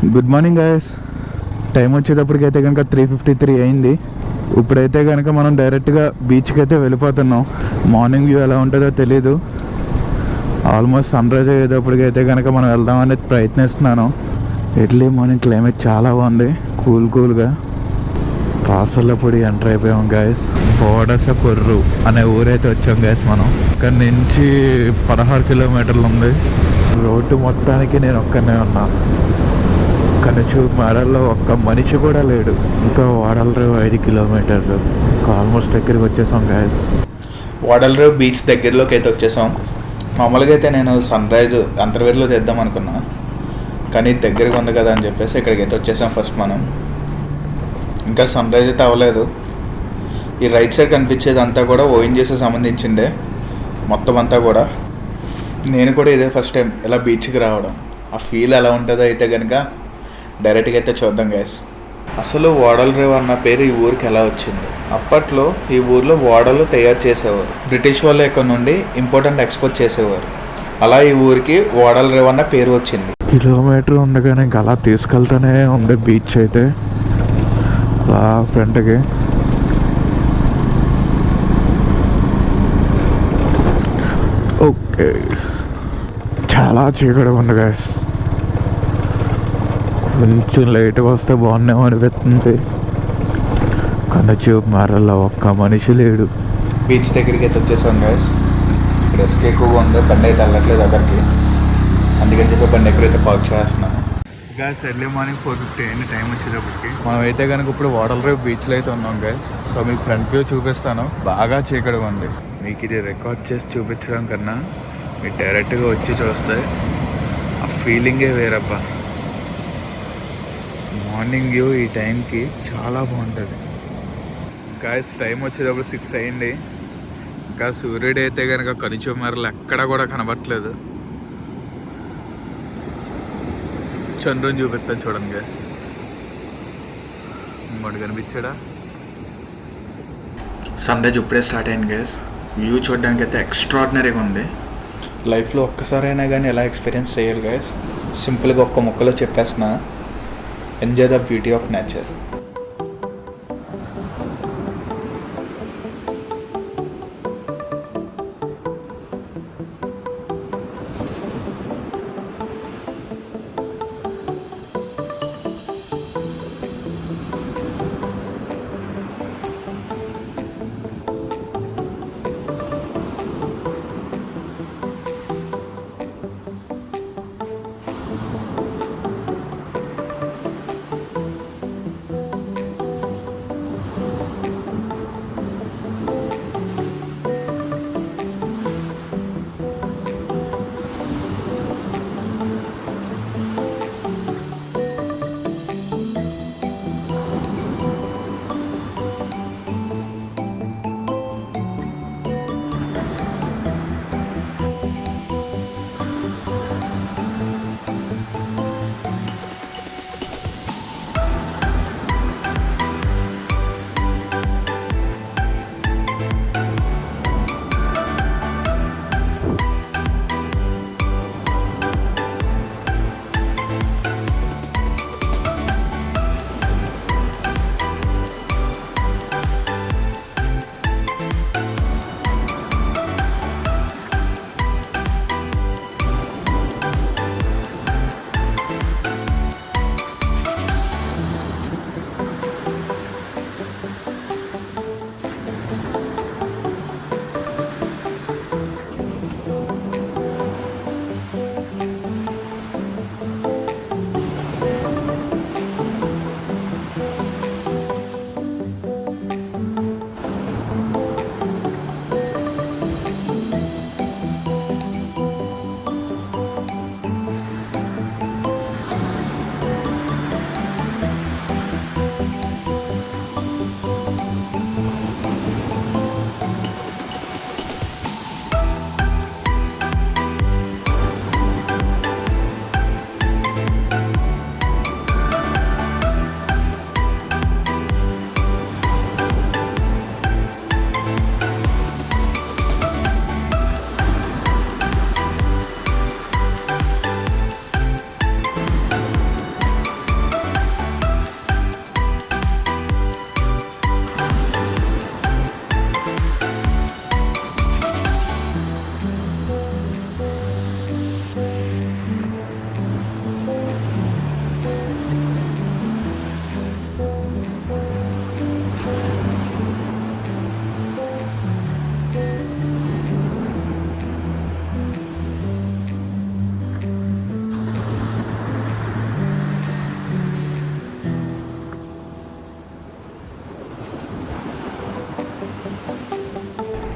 Good morning guys. Time వచ్చేటప్పటికైతే కనుక 3:53 అయింది. ఇప్పుడైతే కనుక మనం డైరెక్ట్గా బీచ్కి అయితే వెళ్ళిపోతున్నాం. మార్నింగ్ వ్యూ ఎలా ఉంటుందో తెలీదు. ఆల్మోస్ట్ సన్ రైజ్ అయ్యేటప్పటికైతే కనుక మనం వెళ్దామని ప్రయత్నిస్తున్నాను. ఎర్లీ మార్నింగ్ క్లైమేట్ చాలా బాగుంది, కూల్గా. కాసర్లపూడి ఎంటర్ అయిపోయాం గైస్. కోడసకొర్రు అనే ఊరైతే వచ్చాం గైస్. మనం ఇక్కడ నుంచి 16 కిలోమీటర్లు ఉంది. రోడ్డు మొత్తానికి నేను ఒక్కనే ఉన్నా. కానీ మేడల్లో ఒక్క మనిషి కూడా లేడు. ఇంకా ఓడలరేవు 5 కిలోమీటర్లు. ఇంకా ఆల్మోస్ట్ దగ్గరికి వచ్చేసాం గైస్. ఓడలరేవు బీచ్ దగ్గరలోకి అయితే వచ్చేసాం. మామూలుగా అయితే నేను సన్ రైజ్ అంతర్వేదిలో తెద్దాం అనుకున్నా, కానీ దగ్గరగా ఉంది కదా అని చెప్పేసి ఇక్కడికి అయితే వచ్చేసాం. ఫస్ట్ మనం ఇంకా సన్ రైజ్ అయితే అవ్వలేదు. ఈ రైట్ సైడ్ కనిపించేది అంతా కూడా ఓఎన్జీసీ సంబంధించిందే మొత్తం అంతా కూడా. నేను కూడా ఇదే ఫస్ట్ టైం ఇలా బీచ్కి రావడం. ఆ ఫీల్ ఎలా ఉంటుందో అయితే కనుక డైరెక్ట్గా అయితే చూద్దాం గైస్. అసలు ఓడలరేవు అన్న పేరు ఈ ఊరికి ఎలా వచ్చింది? అప్పట్లో ఈ ఊర్లో ఓడలు తయారు చేసేవారు. బ్రిటిష్ వాళ్ళు ఇక్కడ నుండి ఇంపోర్టెంట్ ఎక్స్పోర్ట్ చేసేవారు. అలా ఈ ఊరికి ఓడలరేవు అన్న పేరు వచ్చింది. కిలోమీటర్ ఉండగానే ఇంకా అలా తీసుకెళ్తానే ఉంది బీచ్ అయితే ఫ్రంట్కి. ఓకే, చాలా చీకటిగా ఉంది గైస్. కొంచెం లైట్గా వస్తే బాగున్నామో అనిపిస్తుంది, కానీ చూపు మారల్లా ఒక్క మనిషి లేడు. బీచ్ దగ్గరికి అయితే వచ్చేసాం గైస్. రిస్క్ ఎక్కువగా ఉంది, బండి అయితే వెళ్ళట్లేదు అక్కడికి. అందుకని చెప్పి బండి ఎక్కడైతే పార్క్ చేస్తున్నాను గైస్. ఎర్లీ మార్నింగ్ 4:50 అయింది టైం వచ్చేటప్పటికి. మనం అయితే కనుక ఇప్పుడు ఓడలరేవు బీచ్లో అయితే ఉన్నాం గైస్. సో మీకు ఫ్రంట్ వ్యూ చూపిస్తాను. బాగా చీకటిగా ఉంది. మీకు ఇది రికార్డ్ చేసి చూపించడం కన్నా మీరు డైరెక్ట్గా వచ్చి చూస్తే ఆ ఫీలింగే వేరబ్బా. మార్నింగ్ వ్యూ ఈ టైంకి చాలా బాగుంటుంది గాయస్. టైం వచ్చేటప్పుడు 6 అయింది. ఇంకా సూర్యుడు అయితే కనుక కనుచూమరలు ఎక్కడా కూడా కనబట్టలేదు. చంద్రుని చూపిస్తాను చూడండి గాయస్. ఇంకోటి కనిపించాడా? సన్ రైజ్ ఇప్పుడే స్టార్ట్ అయింది గాయస్. వ్యూ చూడడానికి అయితే ఎక్స్ట్రాడినరీగా ఉంది. లైఫ్లో ఒక్కసారైనా కానీ ఎలా ఎక్స్పీరియన్స్ చేయాలి గైస్. సింపుల్గా ఒక్క ముక్కలో చెప్పేస్తున్నా, enjoy the beauty of nature.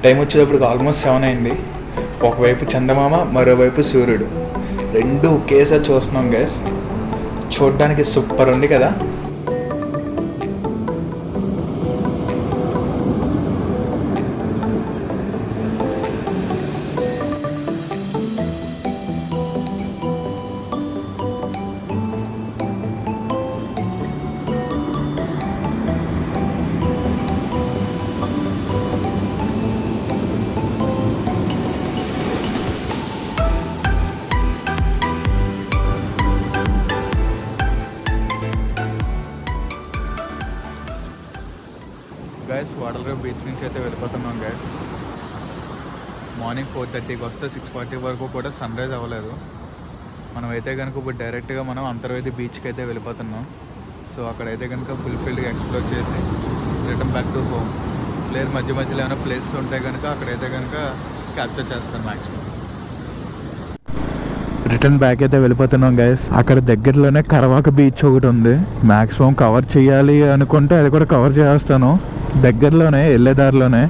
Time వచ్చేటప్పటికి ఆల్మోస్ట్ 7 అయింది. ఒకవైపు చందమామ, మరోవైపు సూర్యుడు, రెండు ఒకేసారి చూస్తున్నాం గైస్. చూడడానికి సూపర్ ఉంది కదా. గైస్ ఓడలరేవు బీచ్ నుంచి అయితే వెళ్ళిపోతున్నాం గైస్. మార్నింగ్ 4:30కి వస్తే 6:40 వరకు కూడా సన్ రైజ్ అవ్వలేదు. మనం అయితే కనుక ఇప్పుడు డైరెక్ట్గా మనం అంతర్వేది బీచ్కి అయితే వెళ్ళిపోతున్నాం. సో అక్కడైతే కనుక ఫుల్ఫిల్డ్గా ఎక్స్ప్లోర్ చేసి రిటర్న్ బ్యాక్ టు హోమ్. లేదు మధ్య మధ్యలో ఏమైనా ప్లేసెస్ ఉంటే కనుక అక్కడైతే కనుక క్యాప్చర్ చేస్తాను మ్యాక్సిమం. రిటర్న్ బ్యాక్ అయితే వెళ్ళిపోతున్నాం గైస్. అక్కడ దగ్గరలోనే కరవాక బీచ్ ఒకటి ఉంది. మ్యాక్సిమం కవర్ చేయాలి అనుకుంటే అది కూడా కవర్ చేస్తాను. దగ్గరలోనే వెళ్ళేదారిలోనే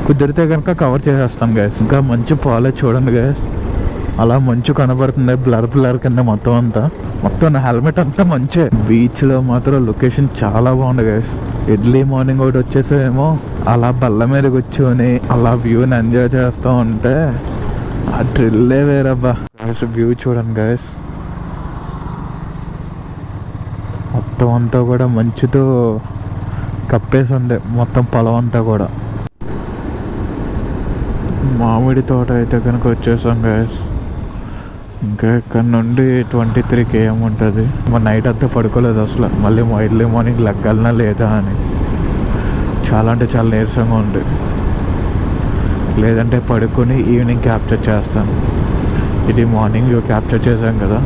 కుదిరితే కనుక కవర్ చేసేస్తాను గైస్. ఇంకా మంచు పోలే చూడండి గైస్, అలా మంచు కనబడుతుంది బ్లర్ కింద మొత్తం నా హెల్మెట్ అంతా మంచే. బీచ్లో మాత్రం లొకేషన్ చాలా బాగుంది గైస్. ఎర్లీ మార్నింగ్ ఒకటి వచ్చేసేమో అలా బల్ల మీద కూర్చొని అలా వ్యూని ఎంజాయ్ చేస్తూ ఉంటే ఆ థ్రిల్లే వేరబ్బా. గైస్ వ్యూ చూడండి గైస్, మొత్తం అంతా కూడా మంచుతో కప్పేసి ఉండే మొత్తం పొలం అంతా కూడా. మామిడి తోట అయితే కనుక వచ్చేసాం గైస్. ఇంకా ఇక్కడ నుండి 23 km ఉంటుంది. మా నైట్ అంతా పడుకోలేదు అసలు, మళ్ళీ ఎర్లీ మార్నింగ్ లెగ్గాలనా లేదా అని చాలా అంటే చాలా నీరసంగా ఉంది. లేదంటే పడుకొని ఈవినింగ్ క్యాప్చర్ చేస్తాను. ఇది మార్నింగ్ క్యాప్చర్ చేశాం కదా.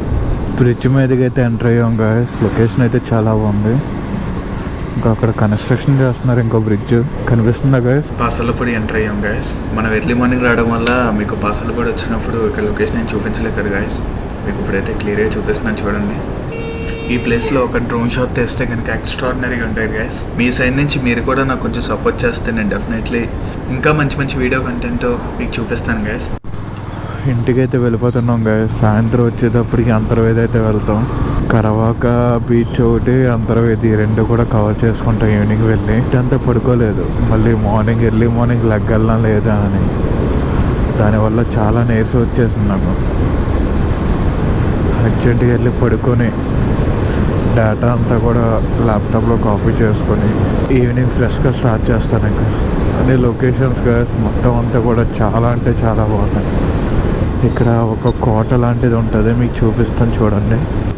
బ్రిడ్జ్ మీదకి అయితే ఎంటర్ అయ్యాం గైస్. లొకేషన్ అయితే చాలా బాగుంది. ఇంకా అక్కడ కన్స్ట్రక్షన్ చేస్తున్నారు ఇంకో బ్రిడ్జ్ కనిపిస్తుందా గైస్. పాసలపూడి ఎంటర్ అయ్యాం గైస్. మనం ఎర్లీ మార్నింగ్ రావడం వల్ల మీకు పాసలపూడి వచ్చినప్పుడు ఇక్కడ లొకేషన్ నేను చూపించలేదు కదా గైస్. మీకు ఇప్పుడైతే క్లియర్గా చూపిస్తున్నాను చూడండి. ఈ ప్లేస్లో ఒక డ్రోన్ షాట్ తెస్తే కనుక ఎక్స్ట్రాడినరీగా ఉంటాయి గైస్. మీ సైడ్ నుంచి మీరు కూడా నాకు కొంచెం సపోర్ట్ చేస్తే నేను డెఫినెట్లీ ఇంకా మంచి వీడియో కంటెంట్ మీకు చూపిస్తాను గైస్. ఇంటికైతే వెళ్ళిపోతున్నాం గైస్. సాయంత్రం వచ్చేటప్పటికి అంతర్వేది అయితే వెళ్తాం. కరవాక బీచ్ ఒకటి, అంతర్వేది రెండు కూడా కవర్ చేసుకుంటాం ఈవినింగ్ వెళ్ళి. ఇటంతా పడుకోలేదు, మళ్ళీ ఎర్లీ మార్నింగ్ లెగ్గాలనా లేదా అని. దానివల్ల చాలా నీరసం వచ్చేసింది నాకు. అర్జెంట్గా వెళ్ళి పడుకొని డేటా అంతా కూడా ల్యాప్టాప్లో కాపీ చేసుకొని ఈవినింగ్ ఫ్రెష్గా స్టార్ట్ చేస్తాను. ఇంకా అన్ని లొకేషన్స్ గైస్ మొత్తం అంతా కూడా చాలా అంటే చాలా బాగున్నాయి. ఇక్కడ ఒక కోట లాంటిది ఉంటుంది, మీకు చూపిస్తాను చూడండి.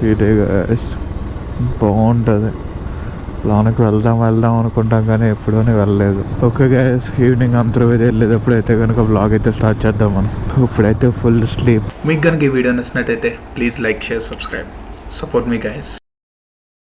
ఇదే గైస్ బాగుంటుంది. లోనకి వెళ్దాం అనుకుంటాం కానీ ఎప్పుడూ వెళ్ళలేదు. ఓకే గైస్, ఈవినింగ్ అంతర్వేది వెళ్ళేటప్పుడు అయితే కనుక బ్లాగ్ అయితే స్టార్ట్ చేద్దాం మనం. ఇప్పుడైతే ఫుల్ స్లీప్. మీకు కనుక ఈ వీడియో నచ్చినట్టయితే please like, share, subscribe. Support me guys.